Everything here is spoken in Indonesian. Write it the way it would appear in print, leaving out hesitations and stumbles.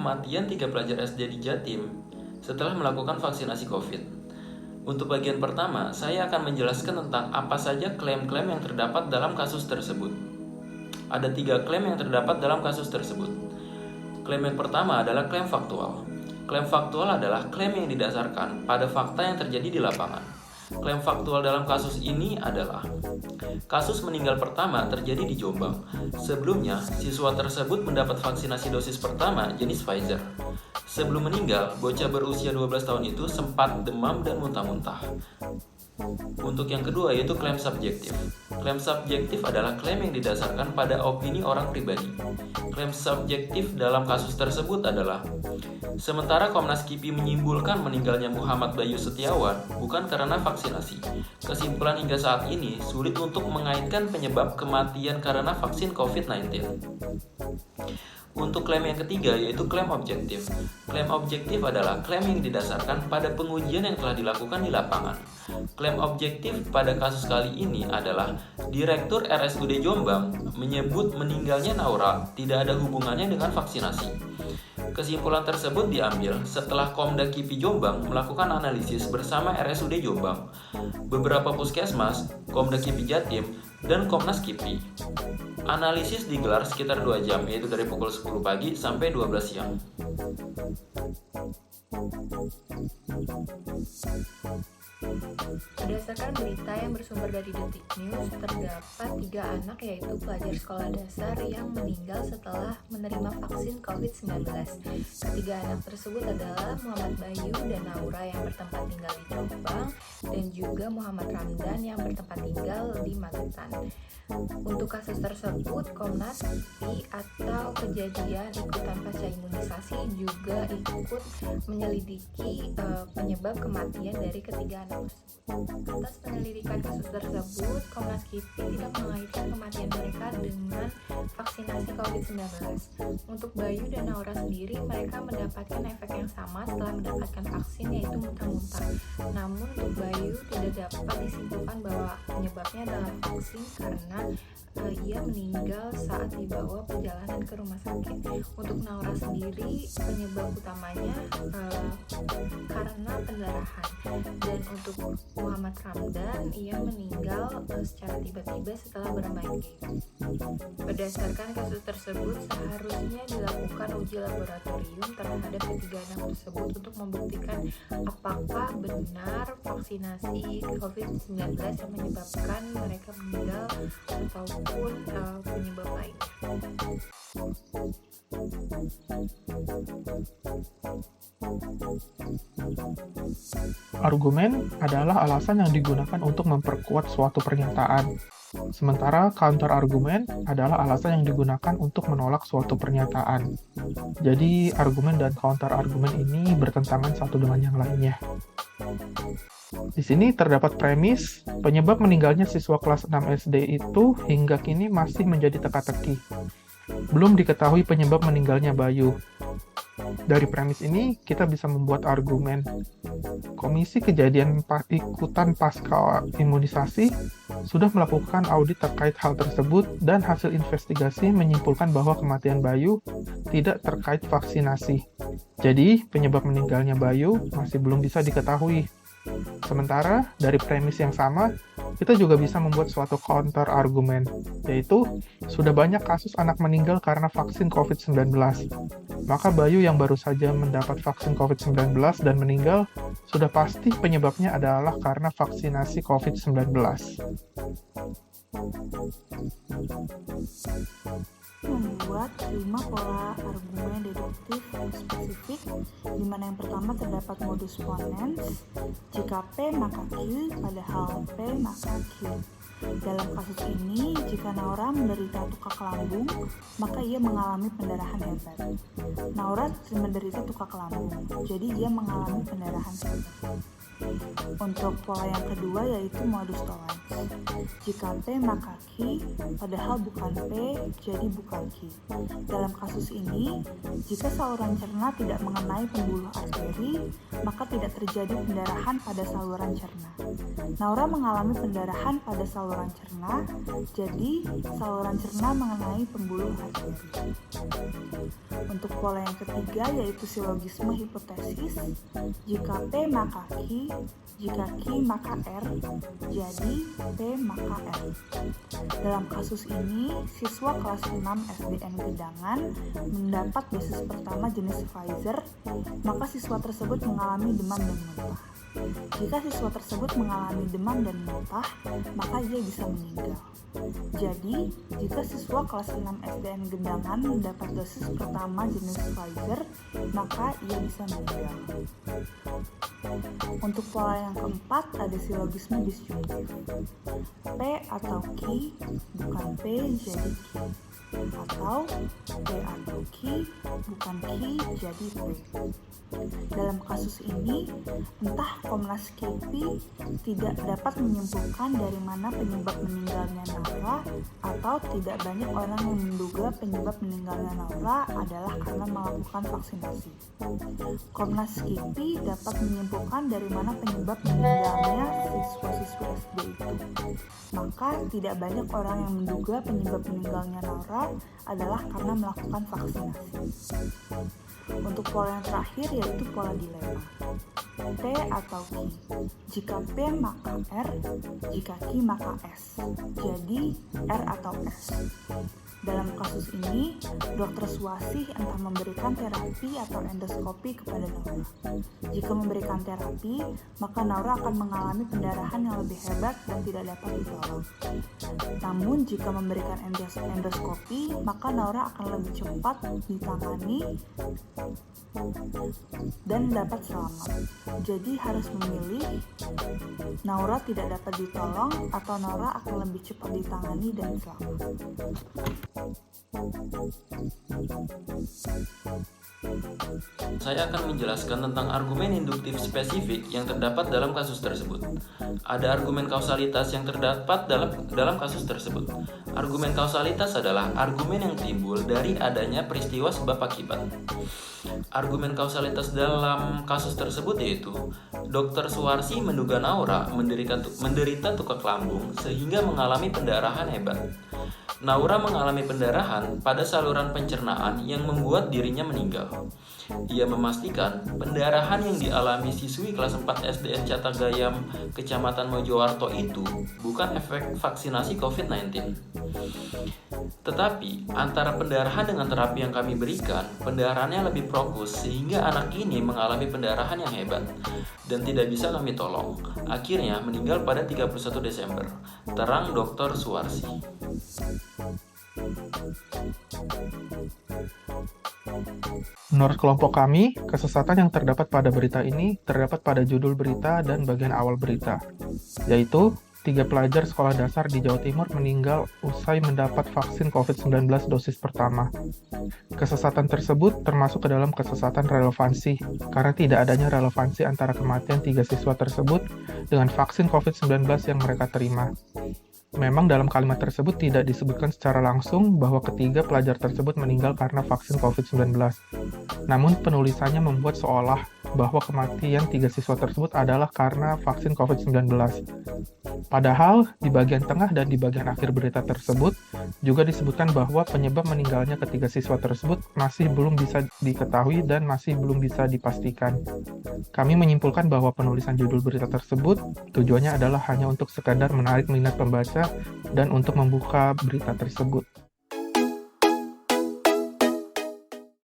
kematian 3 pelajar SD di Jatim setelah melakukan vaksinasi COVID. Untuk bagian pertama, saya akan menjelaskan tentang apa saja klaim-klaim yang terdapat dalam kasus tersebut. Ada 3 klaim yang terdapat dalam kasus tersebut. Klaim yang pertama adalah klaim faktual. Klaim faktual adalah klaim yang didasarkan pada fakta yang terjadi di lapangan. Klaim faktual dalam kasus ini adalah kasus meninggal pertama terjadi di Jombang. Sebelumnya, siswa tersebut mendapat vaksinasi dosis pertama jenis Pfizer. Sebelum meninggal, bocah berusia 12 tahun itu sempat demam dan muntah-muntah. Untuk yang kedua yaitu klaim subjektif. Klaim subjektif adalah klaim yang didasarkan pada opini orang pribadi. Klaim subjektif dalam kasus tersebut adalah sementara Komnas KIPI menyimpulkan meninggalnya Muhammad Bayu Setiawan bukan karena vaksinasi. Kesimpulan hingga saat ini sulit untuk mengaitkan penyebab kematian karena vaksin COVID-19. Untuk klaim yang ketiga yaitu klaim objektif. Klaim objektif adalah klaim yang didasarkan pada pengujian yang telah dilakukan di lapangan. Klaim objektif pada kasus kali ini adalah Direktur RSUD Jombang menyebut meninggalnya Naura tidak ada hubungannya dengan vaksinasi. Kesimpulan tersebut diambil setelah Komda KIPI Jombang melakukan analisis bersama RSUD Jombang, beberapa puskesmas, Komda KIPI Jatim, dan Komnas KIPI. Analisis digelar sekitar 2 jam, yaitu dari pukul 10 pagi sampai 12 siang. Berdasarkan berita yang bersumber dari Detik News, terdapat 3 anak yaitu pelajar sekolah dasar yang meninggal setelah menerima vaksin COVID-19. Ketiga anak tersebut adalah Muhammad Bayu dan Naura yang bertempat tinggal di Jombang dan juga Muhammad Ramdan yang bertempat tinggal di Magetan. Untuk kasus tersebut, Komnas KIPI atau kejadian ikutan pasca imunisasi juga ikut menyelidiki penyebab kematian dari ketiga anak tersebut. Atas penyelidikan kasus tersebut, Komnas KIPI tidak mengaitkan kematian mereka dengan vaksinasi COVID-19. Untuk Bayu dan Naura sendiri, mereka mendapatkan efek yang sama setelah mendapatkan vaksin, yaitu muntah-muntah. Namun untuk Bayu tidak dapat disimpulkan bahwa penyebabnya adalah vaksin karena ia meninggal saat dibawa perjalanan ke rumah sakit. Untuk Naura sendiri, penyebab utamanya karena pendarahan. Dan untuk Muhammad Ramdan, ia meninggal secara tiba-tiba setelah bermain game. Berdasarkan kasus tersebut, seharusnya dilakukan uji laboratorium terhadap ketiga anak tersebut untuk membuktikan apakah benar vaksinasi COVID-19 yang menyebabkan mereka meninggal ataupun penyebab lain. Argumen adalah alasan yang digunakan untuk memperkuat suatu pernyataan. Sementara counter argumen adalah alasan yang digunakan untuk menolak suatu pernyataan. Jadi argumen dan counter argumen ini bertentangan satu dengan yang lainnya. Di sini terdapat premis penyebab meninggalnya siswa kelas 6 SD itu hingga kini masih menjadi teka-teki. Belum diketahui penyebab meninggalnya Bayu. Dari premis ini, kita bisa membuat argumen. Komisi Kejadian Ikutan Pasca Imunisasi sudah melakukan audit terkait hal tersebut dan hasil investigasi menyimpulkan bahwa kematian Bayu tidak terkait vaksinasi. Jadi, penyebab meninggalnya Bayu masih belum bisa diketahui. Sementara, dari premis yang sama, kita juga bisa membuat suatu counter argumen, yaitu sudah banyak kasus anak meninggal karena vaksin COVID-19. Maka Bayu yang baru saja mendapat vaksin COVID-19 dan meninggal, sudah pasti penyebabnya adalah karena vaksinasi COVID-19. Membuat 5 pola argumen deduktif spesifik, di mana yang pertama terdapat modus ponens, jika P maka Q, padahal P maka Q. Dalam kasus ini, jika Naura menderita tukak lambung, maka ia mengalami pendarahan hebat. Naura menderita tukak lambung, jadi ia mengalami pendarahan hebat. Untuk pola yang kedua yaitu modus tollens. Jika P maka Q, padahal bukan P, jadi bukan Q. Dalam kasus ini, jika saluran cerna tidak mengenai pembuluh arteri, maka tidak terjadi pendarahan pada saluran cerna. Naura mengalami pendarahan pada saluran cerna, jadi saluran cerna mengenai pembuluh arteri. Untuk pola yang ketiga yaitu silogisme hipotesis. Jika P maka Q, jika Q maka R, jadi P maka R. Dalam kasus ini, siswa kelas 6 SDN Gedangan mendapat dosis pertama jenis Pfizer, maka siswa tersebut mengalami demam dan muntah. Jika siswa tersebut mengalami demam dan muntah, maka ia bisa meninggal. Jadi, jika siswa kelas 6 SDN Gedangan mendapat dosis pertama jenis Pfizer, maka ia bisa meninggal. Untuk pola yang keempat ada silogisme disjungtif. P atau Q bukan P jadi Q, atau P atau Q bukan Q jadi P. Dalam kasus ini, entah Komnas KIPI tidak dapat menyimpulkan dari mana penyebab meninggalnya Naura, atau tidak banyak orang yang menduga penyebab meninggalnya Naura adalah karena melakukan vaksinasi. Komnas KIPI dapat menyimpulkan dari mana penyebab meninggalnya siswa-siswa SD itu. Maka tidak banyak orang yang menduga penyebab meninggalnya Naura adalah karena melakukan vaksinasi. Untuk pola yang terakhir yaitu pola dilema. P atau Q. Jika P maka R, jika Q maka S. Jadi R atau S. Dalam kasus ini, Dr. Suwasih entah memberikan terapi atau endoskopi kepada Naura. Jika memberikan terapi, maka Naura akan mengalami pendarahan yang lebih hebat dan tidak dapat ditolong. Namun, jika memberikan endoskopi, maka Naura akan lebih cepat ditangani dan dapat selamat. Jadi harus memilih Naura tidak dapat ditolong atau Naura akan lebih cepat ditangani dan selamat. Saya akan menjelaskan tentang argumen induktif spesifik yang terdapat dalam kasus tersebut. Ada argumen kausalitas yang terdapat dalam kasus tersebut. Argumen kausalitas adalah argumen yang timbul dari adanya peristiwa sebab akibat. Argumen kausalitas dalam kasus tersebut yaitu Dr. Suwarsi menduga Naura menderita tukak lambung sehingga mengalami pendarahan hebat. Naura mengalami pendarahan pada saluran pencernaan yang membuat dirinya meninggal. Ia memastikan pendarahan yang dialami siswi kelas 4 SDN Catagayam, Kecamatan Mojowarto itu bukan efek vaksinasi COVID-19. Tetapi, antara pendarahan dengan terapi yang kami berikan, pendarahannya lebih fokus sehingga anak ini mengalami pendarahan yang hebat dan tidak bisa kami tolong. Akhirnya meninggal pada 31 Desember. Terang Dr. Suwarsi. Menurut kelompok kami, kesesatan yang terdapat pada berita ini terdapat pada judul berita dan bagian awal berita, yaitu 3 pelajar sekolah dasar di Jawa Timur meninggal usai mendapat vaksin COVID-19 dosis pertama. Kesesatan tersebut termasuk ke dalam kesesatan relevansi, karena tidak adanya relevansi antara kematian 3 siswa tersebut dengan vaksin COVID-19 yang mereka terima. Memang dalam kalimat tersebut tidak disebutkan secara langsung bahwa ketiga pelajar tersebut meninggal karena vaksin COVID-19. Namun penulisannya membuat seolah bahwa kematian 3 siswa tersebut adalah karena vaksin COVID-19. Padahal di bagian tengah dan di bagian akhir berita tersebut juga disebutkan bahwa penyebab meninggalnya ketiga siswa tersebut masih belum bisa diketahui dan masih belum bisa dipastikan. Kami menyimpulkan bahwa penulisan judul berita tersebut tujuannya adalah hanya untuk sekadar menarik minat pembaca dan untuk membuka berita tersebut.